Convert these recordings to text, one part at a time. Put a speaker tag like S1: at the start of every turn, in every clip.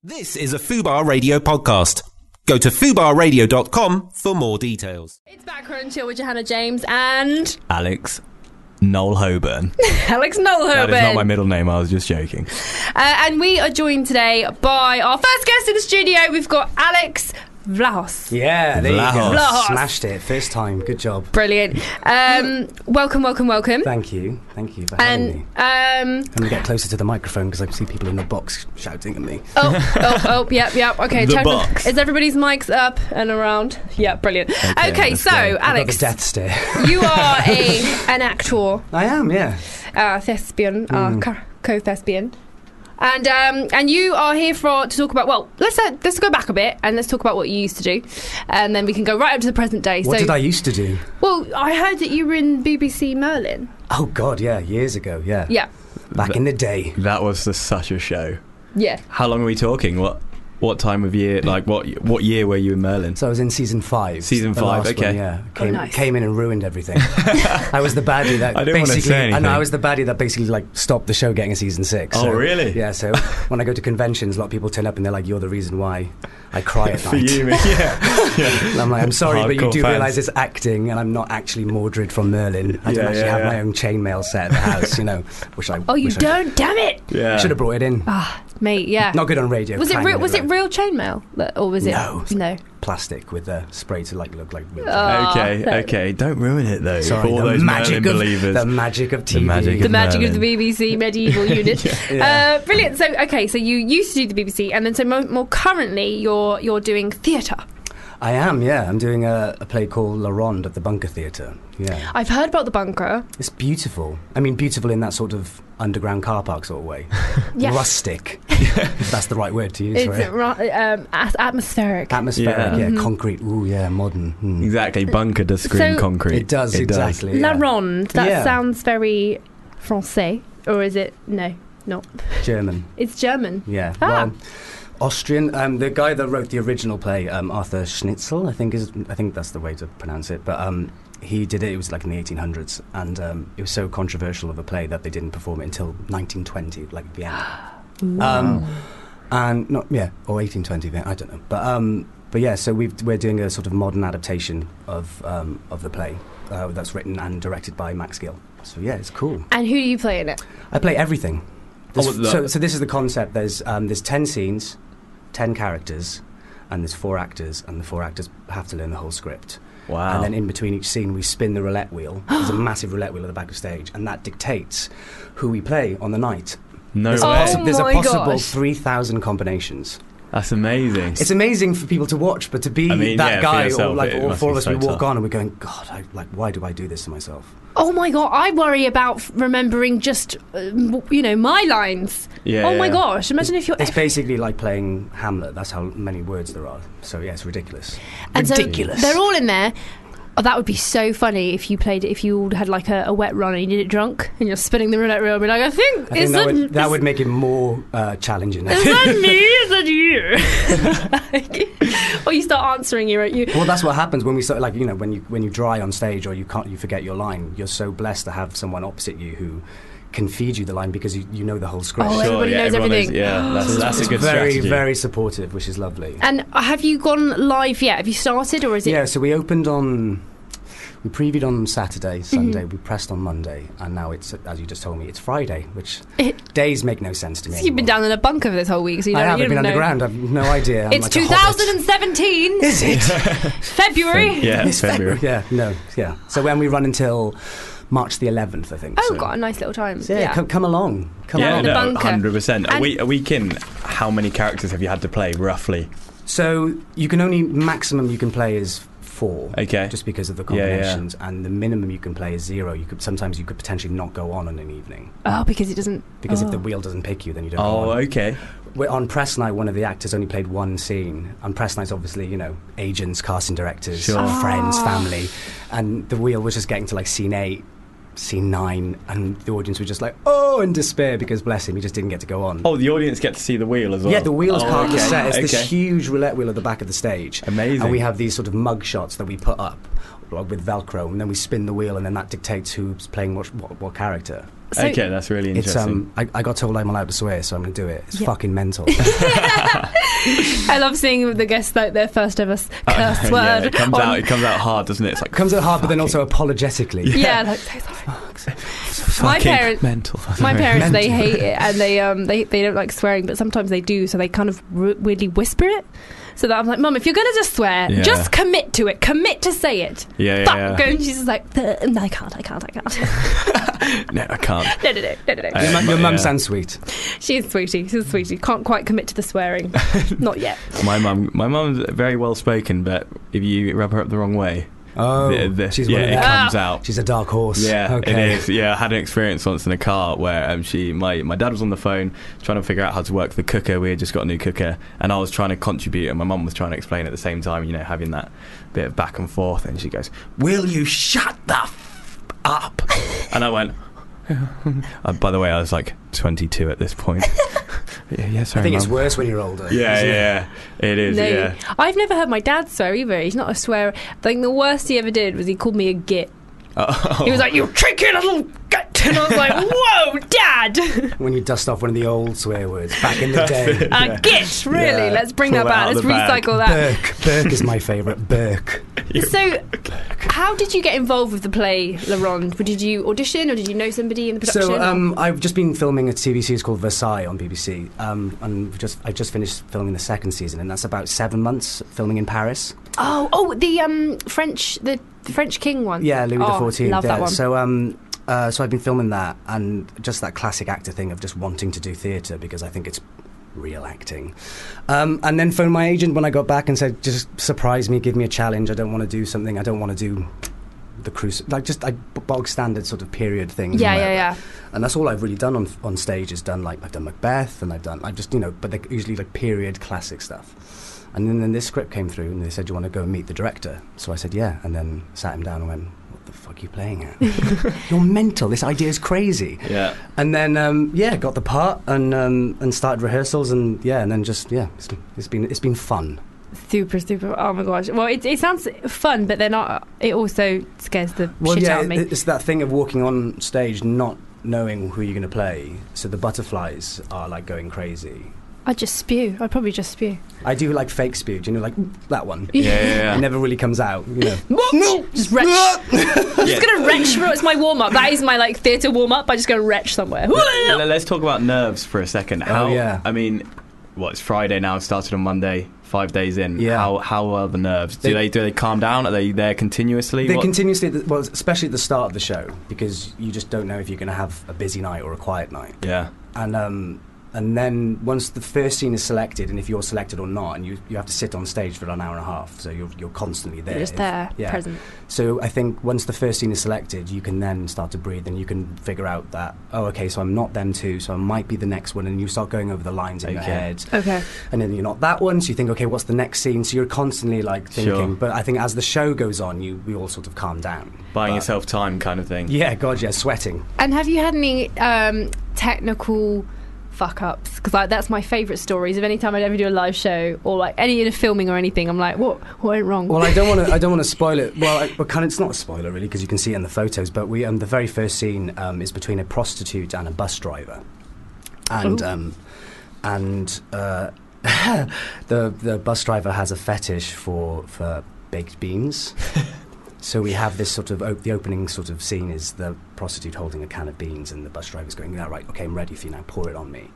S1: This is a Fubar Radio podcast. Go to fubarradio.com for more details.
S2: It's Backroom Chill with Johanna James and...
S3: Alex Noel Hoburn.
S2: Alex Noel Hoburn.
S3: That is not my middle name, I was just joking.
S2: And we are joined today by our first guest in the studio. We've got Alex Vlahos.
S4: Yeah, there
S3: Vlahos.
S4: you go.
S2: Vlahos.
S4: Smashed it. First time. Good job.
S2: Brilliant. Welcome.
S4: Thank you for having me. I'm going to get closer to the microphone because I see people in the box shouting at me.
S2: Yep. Okay,
S3: The box.
S2: Is everybody's mics up and around? Yeah, brilliant. Okay, so,
S4: I've got
S2: Alex,
S4: the death stare.
S2: you are an actor,
S4: I am, yeah.
S2: thespian, co-thespian. And you are here to talk about, well, let's go back a bit and let's talk about what you used to do, and then we can go right up to the present day.
S4: What did I used to do?
S2: Well, I heard that you were in BBC Merlin.
S4: Oh, God, yeah, years ago, yeah.
S2: Yeah.
S4: Back in the day.
S3: That was such a show.
S2: Yeah.
S3: How long are we talking? What time of year? Like what year were you in Merlin?
S4: So I was in season 5.
S3: Season
S4: the
S3: 5,
S4: last
S3: okay.
S4: One, yeah.
S2: Nice.
S4: Came in and ruined everything. I was the baddie that
S3: I didn't want to
S4: basically...
S3: say anything.
S4: I know, I was the baddie that basically like stopped the show getting a season 6.
S3: Oh,
S4: So,
S3: really?
S4: Yeah, so when I go to conventions, a lot of people turn up and they're like, you're the reason why I cry at
S3: For
S4: night.
S3: you, yeah.
S4: And I'm like, I'm sorry, but you
S3: Hardcore
S4: do
S3: fans.
S4: realise it's acting, and I'm not actually Mordred from Merlin. I don't actually have my own chainmail set at the house, which I.
S2: Oh, you
S4: wish
S2: don't? Damn it!
S3: Yeah.
S4: Should have brought it in.
S2: Mate, yeah.
S4: Not good on radio.
S2: Was it
S4: clanging
S2: real? Was it
S4: everywhere.
S2: real chainmail, or was it
S4: No. Plastic with a spray to look like. Real
S3: Okay. Don't ruin it though.
S4: Sorry,
S3: For all
S4: the
S3: those
S4: magic
S3: Merlin
S4: of
S3: believers.
S4: the magic of TV.
S2: the magic of the
S3: Merlin.
S2: BBC medieval unit.
S4: Yeah.
S2: Brilliant. So you used to do the BBC, and then so more currently you're doing theatre.
S4: I am. Yeah, I'm doing a play called La Ronde at the Bunker Theatre. Yeah,
S2: I've heard about the Bunker.
S4: it's beautiful. I mean, beautiful in that sort of underground car park sort of way.
S2: Yeah.
S4: Rustic. If that's the right word to use.
S2: It's
S4: for it.
S2: atmospheric.
S4: Atmospheric,
S3: Yeah.
S4: Concrete, ooh, yeah, modern.
S3: Exactly. Bunker does scream
S2: So-
S3: concrete.
S4: It does, exactly.
S2: La
S4: yeah.
S2: Ronde. That
S4: Yeah.
S2: sounds very Francais, or is it? No, not.
S4: German,
S2: It's German.
S4: yeah.
S2: Ah.
S4: Well, Austrian. The guy that wrote the original play, Arthur Schnitzel, I think that's the way to pronounce it, but he did it. It was like in the 1800s, and it was so controversial of a play that they didn't perform it until 1920, like Vienna. And not or 1820, I don't know, but yeah. So we're doing a sort of modern adaptation of the play that's written and directed by Max Gill. So yeah, it's cool.
S2: And who do you play in it?
S4: I play everything.
S3: Oh,
S4: So this is the concept. There's 10 scenes, 10 characters, and there's 4 actors, and the 4 actors have to learn the whole script.
S3: Wow.
S4: And then in between each scene, we spin the roulette wheel. There's a massive roulette wheel at the back of stage, and that dictates who we play on the night.
S3: No
S4: There's,
S3: way.
S4: there's a
S2: my
S4: possible
S2: gosh.
S4: 3,000 combinations.
S3: That's amazing.
S4: It's amazing for people to watch, but to be
S3: I mean,
S4: that
S3: for
S4: guy,
S3: yourself,
S4: or like
S3: it
S4: all
S3: must
S4: 4 of
S3: be
S4: us,
S3: so
S4: we walk
S3: tough.
S4: on and we're going, God, why do I do this to myself?
S2: Oh my god, I worry about remembering just, my lines.
S3: Yeah,
S2: Oh my
S3: yeah.
S2: gosh, imagine if you're...
S4: It's basically like playing Hamlet. That's how many words there are. So yeah, it's ridiculous.
S2: And so
S4: ridiculous.
S2: they're all in there. Oh, that would be so funny if you played it, if you had like a wet run and you did it drunk and you're spinning the roulette wheel and be like, I think
S4: that would make it more challenging.
S2: Is that me? Is that you? Or you start answering you.
S4: Well, that's what happens when we start. Like when you dry on stage or you forget your line. You're so blessed to have someone opposite you who can feed you the line because you know the whole script.
S2: Oh, everybody knows
S3: everyone
S2: everything.
S3: That's a good
S4: very,
S3: strategy.
S4: very supportive, which is lovely.
S2: And have you gone live yet? Have you started, or is it?
S4: Yeah, so we previewed on Saturday, Sunday, we pressed on Monday, and now it's, as you just told me, it's Friday, which days make no sense to me.
S2: You've been down in a bunker for this whole week, so you
S4: I
S2: don't,
S4: have.
S2: you
S4: I've been
S2: don't know.
S4: underground. I've no idea. I'm
S2: It's
S4: like a hobbit.
S2: 2017.
S4: Is it?
S2: February.
S3: Yeah,
S4: It's
S3: February.
S4: Yeah. So when we run until March the 11th, I think.
S2: Oh,
S4: so.
S2: got a nice little time.
S4: So yeah, come along. Come
S3: Yeah,
S4: along.
S2: the
S3: no,
S2: bunker.
S3: 100%.
S2: And-
S3: A week in, how many characters have you had to play, roughly?
S4: So maximum you can play is 4.
S3: Okay.
S4: Just because of the
S3: Yeah, yeah.
S4: combinations, and the minimum you can play is 0. Sometimes you could potentially not go on an evening
S2: Oh, because it doesn't.
S4: because if the wheel doesn't pick you, then you don't.
S3: Oh,
S4: go on.
S3: okay.
S4: On press night, one of the actors only played 1 scene. And press night's obviously, agents, casting directors,
S3: Sure.
S4: friends, family, and the wheel was just getting to like scene 8. Scene 9, and the audience were just like, oh, in despair because bless him, he just didn't get to go on.
S3: Oh, the audience get to see the wheel as well.
S4: Yeah, the wheel's part of the
S3: okay.
S4: set. It's
S3: Okay.
S4: this huge roulette wheel at the back of the stage.
S3: Amazing.
S4: And we have these sort of mug shots that we put up with Velcro, and then we spin the wheel, and then that dictates who's playing what character.
S3: Okay, that's really
S4: It's
S3: interesting.
S4: I got told I'm allowed to swear, so I'm going to do it. It's
S2: Yeah.
S4: fucking mental.
S2: I love seeing the guests like their first ever curse word.
S3: Yeah, it comes out hard, doesn't it? It's like
S4: Comes out hard, but then also apologetically.
S2: Yeah, like so sorry. My parents,
S3: mental.
S2: they hate it, and they don't like swearing, but sometimes they do, so they kind of weirdly whisper it. So that I'm like, Mum, if you're gonna just swear, just commit to it. Commit to say it.
S3: Yeah.
S2: And she's just like, no, I can't.
S3: No, I can't.
S2: No.
S4: Your mum sounds sweet.
S2: She's a sweetie. Can't quite commit to the swearing. Not yet.
S3: My mum's very well spoken, but if you rub her up the wrong way,
S4: she's
S3: it comes out.
S4: She's a dark horse.
S3: Yeah,
S4: okay.
S3: It is. Yeah, I had an experience once in a car where my dad was on the phone trying to figure out how to work the cooker. We had just got a new cooker, and I was trying to contribute, and my mum was trying to explain at the same time. Having that bit of back and forth, and she goes, "Will you shut the up?" And I went. By the way, I was like 22 at this point. Sorry,
S4: I think
S3: Mum.
S4: it's worse when you're older.
S3: Yeah, it is.
S2: No,
S3: Yeah,
S2: I've never heard my dad swear either. He's not a swearer. I think the worst he ever did was he called me a git. He was like, "You cheeky little git," and I was like, "Whoa, Dad!"
S4: When you dust off one of the old swear words back in the day.
S2: Git, really?
S4: Yeah.
S2: Let's bring
S3: Pull
S2: that
S3: that
S2: back.
S3: out
S2: Let's
S3: of the bag.
S2: recycle that.
S4: Burke is my favourite. Burke.
S2: So, how did you get involved with the play, Laurent? Did you audition, or did you know somebody in the production?
S4: So I've just been filming a TV series called Versailles on BBC, and I just finished filming the second season, and that's about 7 months filming in Paris.
S2: The French King one.
S4: Yeah, Louis XIV.
S2: Love that one.
S4: So I've been filming that, and just that classic actor thing of just wanting to do theatre because I think it's real acting. And then phoned my agent when I got back and said, just surprise me, give me a challenge. I don't want to do something. I don't want to do the cruise, bog standard sort of period things.
S2: Yeah.
S4: And that's all I've really done on stage. Is done I've done Macbeth, and but they're usually like period classic stuff. And then this script came through, and they said, "Do you want to go and meet the director?" So I said, "Yeah," and then sat him down and went, "What the fuck are you playing at? You're mental. This idea is crazy."
S3: Yeah.
S4: And then got the part and started rehearsals, and then it's been fun.
S2: Super. Oh my gosh. Well, it sounds fun, but it also scares the shit out of me.
S4: It's that thing of walking on stage not knowing who you're going to play. So the butterflies are like going crazy.
S2: I'd probably just spew.
S4: I do like fake spew, do you know, like that one.
S3: Yeah.
S4: It never really comes out,
S2: Just retch. I'm just going to retch through. It's my warm-up. That is my theatre warm-up. I just go retch somewhere.
S3: Let's talk about nerves for a second. I mean, it's Friday now, it started on Monday, 5 days in.
S4: Yeah.
S3: How are the nerves? Do they calm down? Are they there continuously?
S4: They're continuously, especially at the start of the show, because you just don't know if you're going to have a busy night or a quiet night.
S3: Yeah.
S4: And then once the first scene is selected, and if you're selected or not, and you have to sit on stage for an hour and a half, so you're constantly there.
S2: You're just there, present.
S4: So I think once the first scene is selected, you can then start to breathe, and you can figure out that, okay, so I'm not them two, so I might be the next one, and you start going over the lines in your head.
S2: Okay.
S4: And then you're not that one, so you think, okay, what's the next scene? So you're constantly thinking.
S3: Sure.
S4: But I think as the show goes on, we all sort of calm down.
S3: Buying yourself time kind of thing.
S4: Yeah, God, yeah, sweating.
S2: And have you had any technical fuck ups? Because that's my favourite stories of any time I'd ever do a live show or any in a filming or anything. I'm like, what went wrong?
S4: Well, I don't want to spoil it. Well, it's not a spoiler really, because you can see it in the photos. But we the very first scene is between a prostitute and a bus driver, and the bus driver has a fetish for baked beans. So we have this sort of the opening sort of scene is the prostitute holding a can of beans, and the bus driver's going, "Yeah, right, okay, I'm ready for you now. Pour it on me."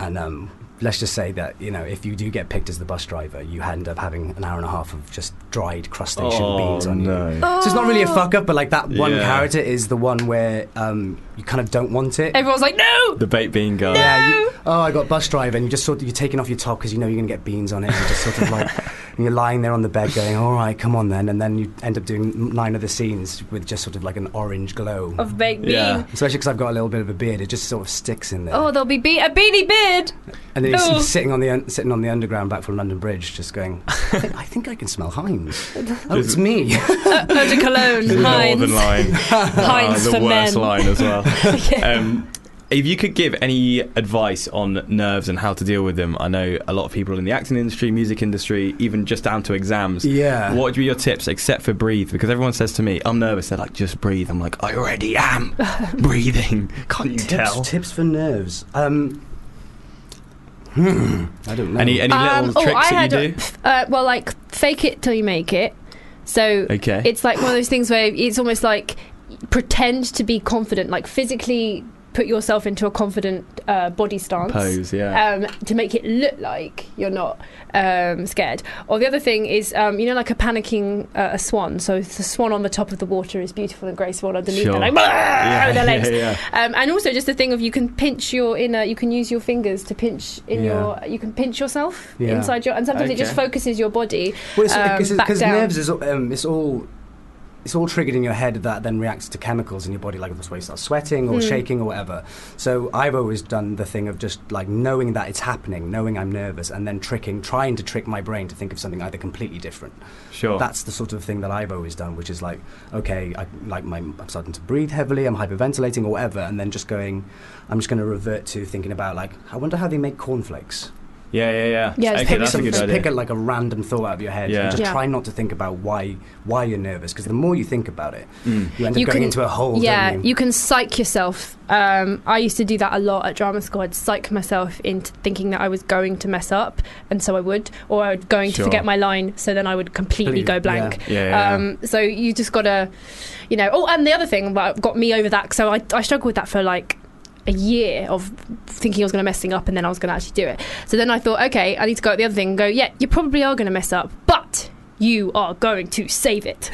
S4: And let's just say that if you do get picked as the bus driver, you end up having an hour and a half of just dried crustacean beans on you. So it's not really a fuck up, but that one character is the one where you kind of don't want it.
S2: Everyone's like, "No!"
S3: The baked bean guy.
S2: No!
S4: Yeah. I got bus driver, and you just you're taking off your top because you know you're going to get beans on it. And you're just sort of and you're lying there on the bed going, "All right, come on then," and then you end up doing 9 other scenes with just sort of an orange glow
S2: of baked bean.
S3: Yeah.
S4: Especially because I've got a little bit of a beard, it just sort of sticks in there.
S2: Oh, there'll be a beanie beard.
S4: And then he's sitting on the underground back from London Bridge, just going, I think I can smell Heinz. Oh, it's me.
S2: Eau de Cologne,
S3: The
S2: Heinz.
S3: northern line.
S2: Heinz
S3: the
S2: for
S3: worst
S2: men.
S3: line as well.
S2: Yeah.
S3: If you could give any advice on nerves and how to deal with them, I know a lot of people in the acting industry, music industry, even just down to exams.
S4: Yeah.
S3: What would be your tips except for breathe? Because everyone says to me, I'm nervous. They're like, just breathe. I'm like, I already am breathing. Can't you tell?
S4: Tips for nerves. I don't know.
S3: Any little tricks that you do?
S2: Well, like fake it till you make it. So it's like one of those things where it's almost like pretend to be confident, like physically put yourself into a confident body stance
S3: pose,
S2: to make it look like you're not scared. Or the other thing is, like a panicking a swan. So the swan on the top of the water is beautiful and graceful, underneath they're like with their legs. And also just the thing of you can pinch you can use your fingers to pinch you can pinch yourself inside your, and sometimes it just focuses your body
S4: because nerves is it's all triggered in your head that then reacts to chemicals in your body, like that's why you start sweating or shaking or whatever. So I've always done the thing of just like knowing that it's happening, knowing I'm nervous, and then trying to trick my brain to think of something either completely different.
S3: Sure.
S4: That's the sort of thing that I've always done, which is like, okay, I'm starting to breathe heavily, I'm hyperventilating or whatever, and then I'm just going to revert to thinking about like, I wonder how they make cornfacts.
S3: Yeah.
S2: Okay,
S3: that's a good idea.
S4: Pick like a random thought out of your head. And just try not to think about why you're nervous, because the more you think about it, you end up going into a hole.
S2: Yeah,
S4: don't you?
S2: you can psych yourself. I used to do that a lot at drama school. I'd psych myself into thinking that I was going to mess up, and so I would, or I was going to forget my line, so then I would completely go blank. So you just gotta, and the other thing that got me over that, so I struggled with that for like a year of thinking I was going to mess thing up, and then I was going to actually do it. So then I thought, okay, I need to go at the other thing and go, yeah, you probably are going to mess up, but you are going to save it.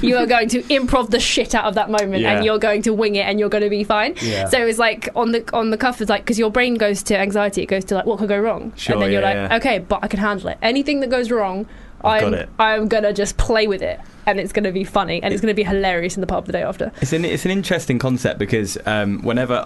S2: You are going to improv the shit out of that moment, and you're going to wing it, and you're going to be fine. So it was like on the cuff, it's like, because your brain goes to anxiety, it goes to like, what could go wrong? And then you're like, okay, but I can handle it. Anything that goes wrong, I'm going to just play with it, and it's going to be funny, and it's going to be hilarious in the pub the day after.
S3: It's an interesting concept, because whenever,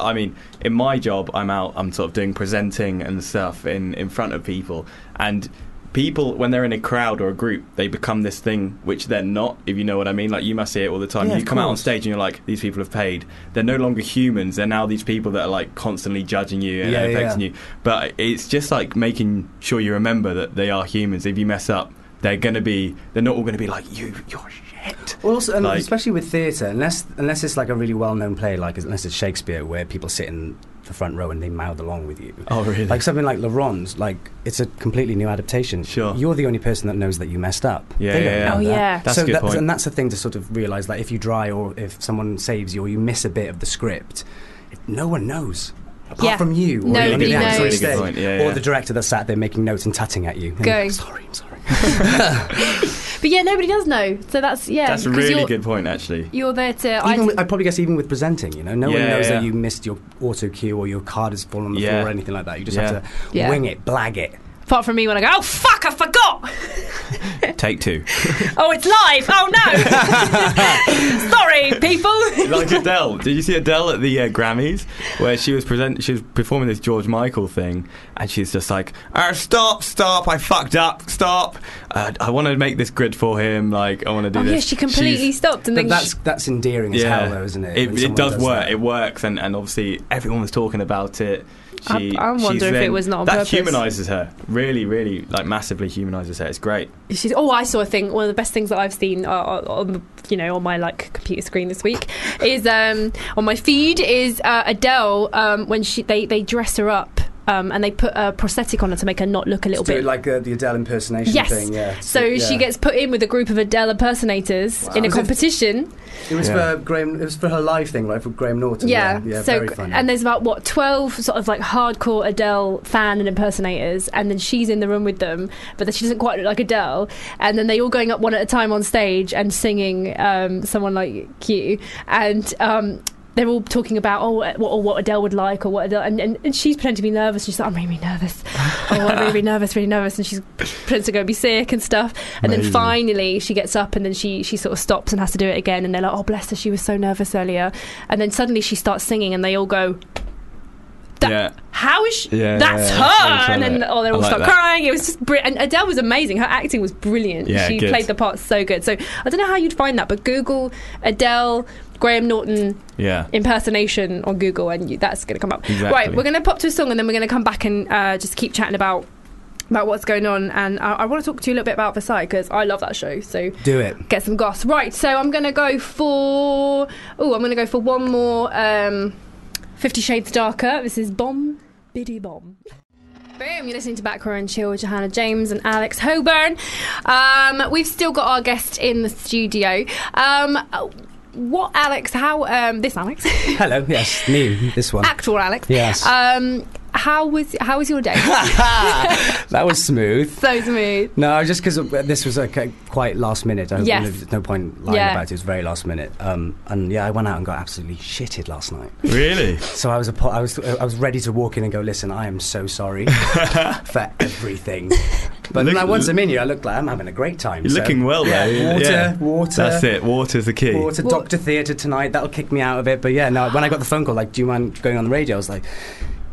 S3: in my job, I'm sort of doing presenting and stuff in front of people, and people, when they're in a crowd or a group, they become this thing which they're not, if you know what I mean. Like, you must see it all the time. You come out on stage and you're like, these people have paid. They're no longer humans. They're now these people that are like constantly judging you and affecting you. But it's just like making sure you remember that they are humans. If you mess up, they're not all going to be like, you're shit.
S4: Well, also, and especially with theatre, unless it's like a really well-known play, like unless it's Shakespeare, where people sit in the front row and they mouth along with you.
S3: Oh, really?
S4: Like something like Le Ron's, like it's a completely new adaptation.
S3: Sure.
S4: You're the only person that knows that you messed up.
S3: That's a good point.
S4: And that's the thing to sort of realise, that if you dry or if someone saves you or you miss a bit of the script, no one knows. Apart from you, or
S2: nobody knows.
S4: Or the director that sat there making notes and tutting at you.
S2: Going,
S4: I'm sorry.
S2: But nobody does know. So that's
S3: a really good point, actually.
S2: You're there to.
S4: I'd probably guess even with presenting, no one knows that you missed your auto cue or your card has fallen on the floor or anything like that. You just have to wing it, blag it.
S2: Apart from me when I go, oh fuck, I forgot.
S3: Take two.
S2: Oh, it's live. Oh no. Sorry, people.
S3: Like Adele. Did you see Adele at the Grammys, where she was performing this George Michael thing, and she's just like, stop, I fucked up, stop. I want to make this grid for him. Like, I want to do this.
S2: Yeah, she completely stopped. And then
S4: that's endearing as hell, though, isn't it?
S3: It does work. It works, and obviously everyone was talking about it.
S2: I wonder if it was not on purpose.
S3: That humanises her. Really, really, like massively humanises her. It's great.
S2: I saw a thing. One of the best things that I've seen on my like computer screen this week is on my feed is Adele when they dress her up. And they put a prosthetic on her to make her not look a little bit
S4: like the Adele impersonation thing. Yeah.
S2: So she gets put in with a group of Adele impersonators in a competition.
S4: It was for Graham. It was for her live thing, right? For Graham Norton.
S2: Yeah. So
S4: very funny.
S2: And there's about 12 sort of like hardcore Adele fan and impersonators, and then she's in the room with them, but then she doesn't quite look like Adele. And then they all going up one at a time on stage and singing "Someone Like You," and they're all talking about what Adele would like, or what Adele, and she's pretending to be nervous. She's like, I'm really nervous. I'm really nervous, and she's pretending to go be sick and stuff. And then finally she gets up, and then she sort of stops and has to do it again. And they're like, oh bless her, she was so nervous earlier. And then suddenly she starts singing, and they all go, how is she? That's her. And then they all start crying. It was just brilliant. And Adele was amazing. Her acting was brilliant. She played the part so good. So I don't know how you'd find that, but Google Adele Graham Norton impersonation on Google, and that's going to come up.
S3: Exactly.
S2: Right, we're going to pop to a song, and then we're going to come back and just keep chatting about what's going on. And I want to talk to you a little bit about Versailles, because I love that show. So
S4: do it.
S2: Get some goss. Right, so I'm going to go for one more 50 Shades Darker. This is Bomb Biddy Bomb. Boom, you're listening to Back Row and Chill with Johanna James and Alex Hoburn. We've still got our guest in the studio. What Alex, this Alex.
S4: Hello, yes, me, this one.
S2: Actual Alex.
S4: Yes.
S2: How was your day?
S4: That was smooth.
S2: So smooth.
S4: No, just because this was quite last minute. There's no point lying about it. It was very last minute. And yeah, I went out and got absolutely shitted last night.
S3: Really?
S4: So I was ready to walk in and go, listen, I am so sorry for everything. But then once I'm in here, I look like I'm having a great time.
S3: You're looking well, though.
S4: Water.
S3: That's it. Water's the key.
S4: Doctor Theatre tonight. That'll kick me out of it. But yeah, no. When I got the phone call, like, do you mind going on the radio? I was like,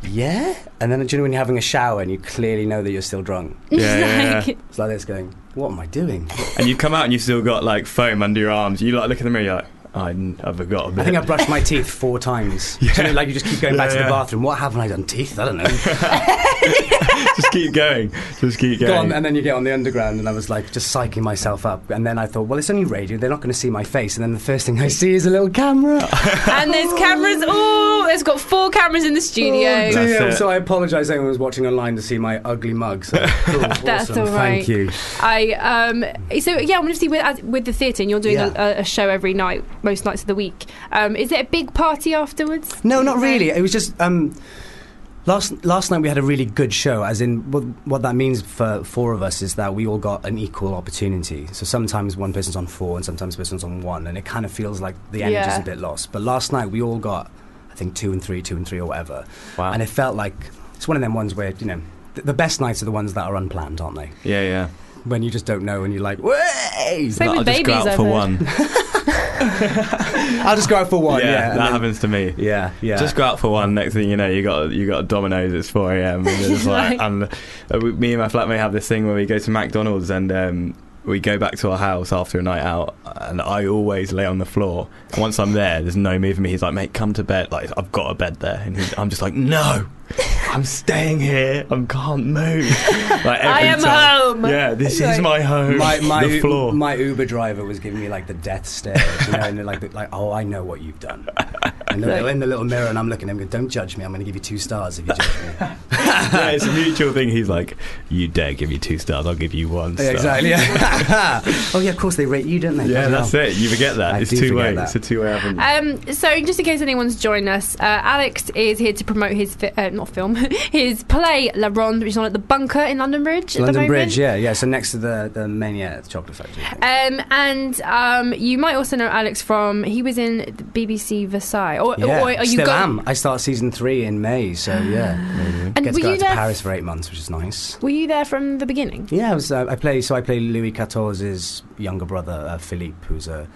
S4: yeah. And then, do you know when you're having a shower and you clearly know that you're still drunk?
S3: Yeah.
S4: It's like this going, what am I doing?
S3: And you come out and you've still got like foam under your arms. You like look in the mirror, you're like, I've got a bit.
S4: I think I brushed my teeth 4 times. Yeah. So, like, you just keep going back to the bathroom. What haven't I done? Teeth? I don't know.
S3: Just keep going. Go on,
S4: and then you get on the underground, and I was like just psyching myself up. And then I thought, well, it's only radio. They're not going to see my face. And then the first thing I see is a little camera.
S2: And there's cameras. Oh, there's got 4 cameras in the studio.
S4: Oh, dear. So I apologise to anyone who's watching online to see my ugly mug. So cool,
S2: that's
S4: awesome.
S2: all right.
S4: Thank you.
S2: So yeah, I want to see with the theatre, and you're doing a show every night, most nights of the week. Is it a big party afterwards?
S4: No, not really. It was just last night we had a really good show. As in, what that means for 4 of us is that we all got an equal opportunity. So sometimes one person's on 4, and sometimes one person's on 1, and it kind of feels like the energy's a bit lost. But last night we all got, I think, 2 and 3, or whatever.
S3: Wow.
S4: And it felt like it's one of them ones where, you know, the best nights are the ones that are unplanned, aren't they?
S3: Yeah.
S4: When you just don't know and you're like, way!
S2: Same with babies,
S3: I'll just go out for one.
S4: I'll just go out for one. Yeah,
S3: that happens to me.
S4: Yeah.
S3: Just go out for one. Next thing you know, you got Domino's. It's 4 a.m. And it's like, and me and my flatmate have this thing where we go to McDonald's and we go back to our house after a night out, and I always lay on the floor. And once I'm there's no moving me. He's like, mate, come to bed. Like, I've got a bed there, and I'm just like, no. I'm staying here. I can't move. Like,
S2: I am home.
S3: Yeah, this is my home. The floor.
S4: My Uber driver was giving me like the death stare, you know, and like, oh, I know what you've done. And they're in the little mirror, and I'm looking at him, going, don't judge me. I'm going to give you 2 stars if you judge me.
S3: Yeah, it's a mutual thing. He's like, you dare give me 2 stars, I'll give you 1 star.
S4: Yeah, exactly. Yeah. Oh yeah, of course they rate you, don't they?
S3: Yeah, that's it. You forget that. It's two-way. It's a two-way avenue.
S2: So just in case anyone's joined us, Alex is here to promote his his play La Ronde, which is on at the Bunker in London Bridge.
S4: London Bridge, yeah. So next to the Mania Chocolate Factory.
S2: And you might also know Alex from, he was in the BBC Versailles. Or are you
S4: still am. I start season 3 in May, so yeah.
S2: And
S4: get to go out to Paris for 8 months, which is nice.
S2: Were you there from the beginning?
S4: Yeah, I play Louis XIV's younger brother, Philippe, who's a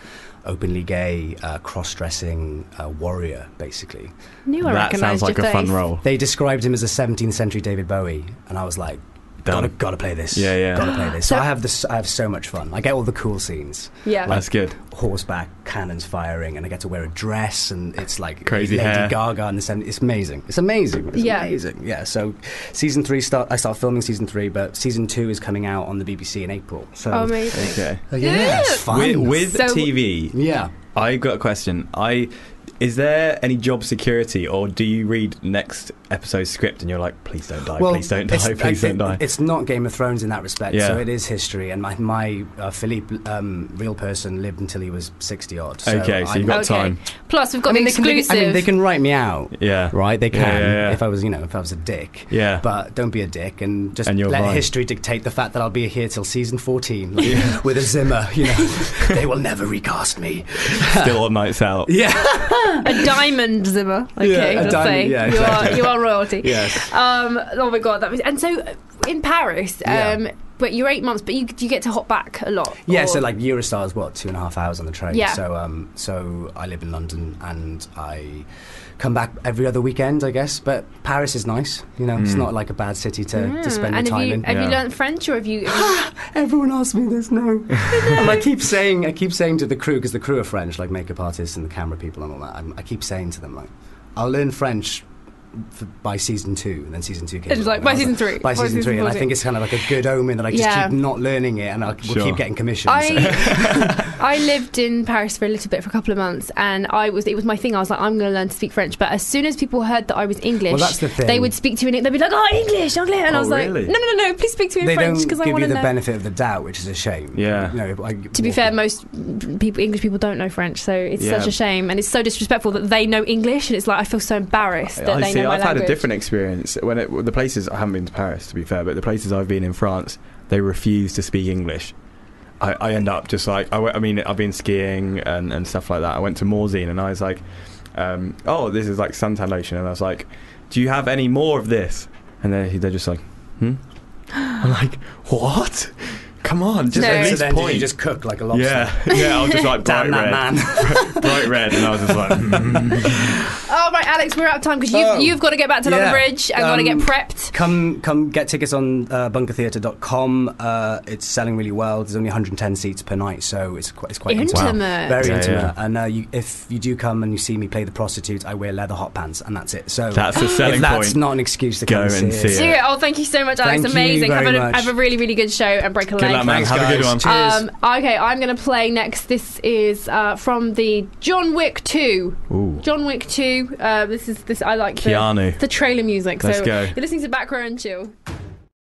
S4: openly gay, cross-dressing warrior, basically.
S3: That sounds like a fun role.
S4: They described him as a 17th century David Bowie, and I was like, Gotta play this.
S3: Yeah.
S4: Gotta play this. So I have so much fun. I get all the cool scenes.
S2: Yeah,
S4: like
S3: that's good.
S4: Horseback, cannons firing, and I get to wear a dress, and it's like
S3: crazy
S4: Lady
S3: hair.
S4: Gaga in the 70s. It's amazing. It's amazing. Yeah. So season 3 I start filming season 3, but season 2 is coming out on the BBC in April. So
S2: amazing.
S3: Okay.
S4: Yeah, it's fun.
S3: With TV.
S4: Yeah.
S3: I got a question. Is there any job security, or do you read next episode's script and you're like, please don't die, please don't die, please don't die?
S4: It's not Game of Thrones in that respect, so it is history. And my Philippe, real person, lived until he was 60-odd. So
S3: okay, so you've got time.
S2: Plus, we've got the exclusive.
S4: They can write me out. Yeah. Right? They can.
S3: Yeah.
S4: If I was a dick.
S3: Yeah.
S4: But don't be a dick and just let history dictate the fatt that I'll be here till season 14 with a Zimmer. You know, they will never recast me.
S3: Still on Nights Out.
S4: Yeah.
S2: A diamond Zimmer. Okay, let's say.
S4: Yeah, exactly.
S2: You are royalty.
S4: Yes.
S2: Oh my god, and so in Paris. But you're 8 months, but you get to hop back a lot.
S4: Yeah, so like Eurostar is 2.5 hours on the train.
S2: Yeah.
S4: So I live in London and I come back every other weekend, I guess. But Paris is nice. You know, it's not like a bad city to spend your time in.
S2: Have you learnt French, or have you?
S4: Everyone asks me this. No. And I keep saying to the crew, because the crew are French, like makeup artists and the camera people and all that. I keep saying to them, like, I'll learn French by season 2, and then season 2 came.
S2: It's like by season 3.
S4: By season 3, and I think it's kind of like a good omen that I just keep not learning it, and we'll keep getting commissions.
S2: I lived in Paris for a little bit, for a couple of months, and it was my thing. I was like, I'm going to learn to speak French. But as soon as people heard that I was English,
S4: that's the thing.
S2: They would speak to me, and they'd be like, oh, English, anglais. And I was like, no, please speak to me in French, because I want to know.
S4: They don't give you the benefit of the doubt, which is a shame.
S3: Yeah.
S2: To be fair, most English people don't know French, so it's such a shame, and it's so disrespectful that they know English, and it's like I feel so embarrassed that they know my language.
S3: I've had a different experience the places I haven't been to Paris, to be fair, but the places I've been in France, they refuse to speak English. I end up just like I've been skiing and stuff like that. I went to Morzine and I was like, this is like suntan lotion, and I was like, do you have any more of this? And they're just like, I'm like, what? Come on, just at least point.
S4: You just cook like a lobster.
S3: Yeah, I was just like bright red, bright red, and I was just like.
S2: Oh right, Alex, we're out of time because you've got to get back to London Bridge and got to get prepped.
S4: Come get tickets on bunkertheatre.com. It's selling really well. There's only 110 seats per night, so it's quite
S2: intimate,
S4: very intimate. And if you do come and you see me play the prostitute, I wear leather hot pants, and that's it. So
S3: that's the selling
S4: point.
S3: That's
S4: not an excuse to come and see
S3: it.
S2: Oh, thank you so much, Alex.
S4: Thank
S2: amazing.
S4: You very much.
S2: Have a really, really good show and break a leg.
S3: Thanks, have a good one.
S4: Cheers.
S2: Okay, I'm going to play next. This is from the John Wick 2.
S3: Ooh.
S2: John Wick 2. This I like
S3: Keanu.
S2: the trailer music.
S3: Let's
S2: so
S3: go.
S2: you're listening to Back Row and Chill.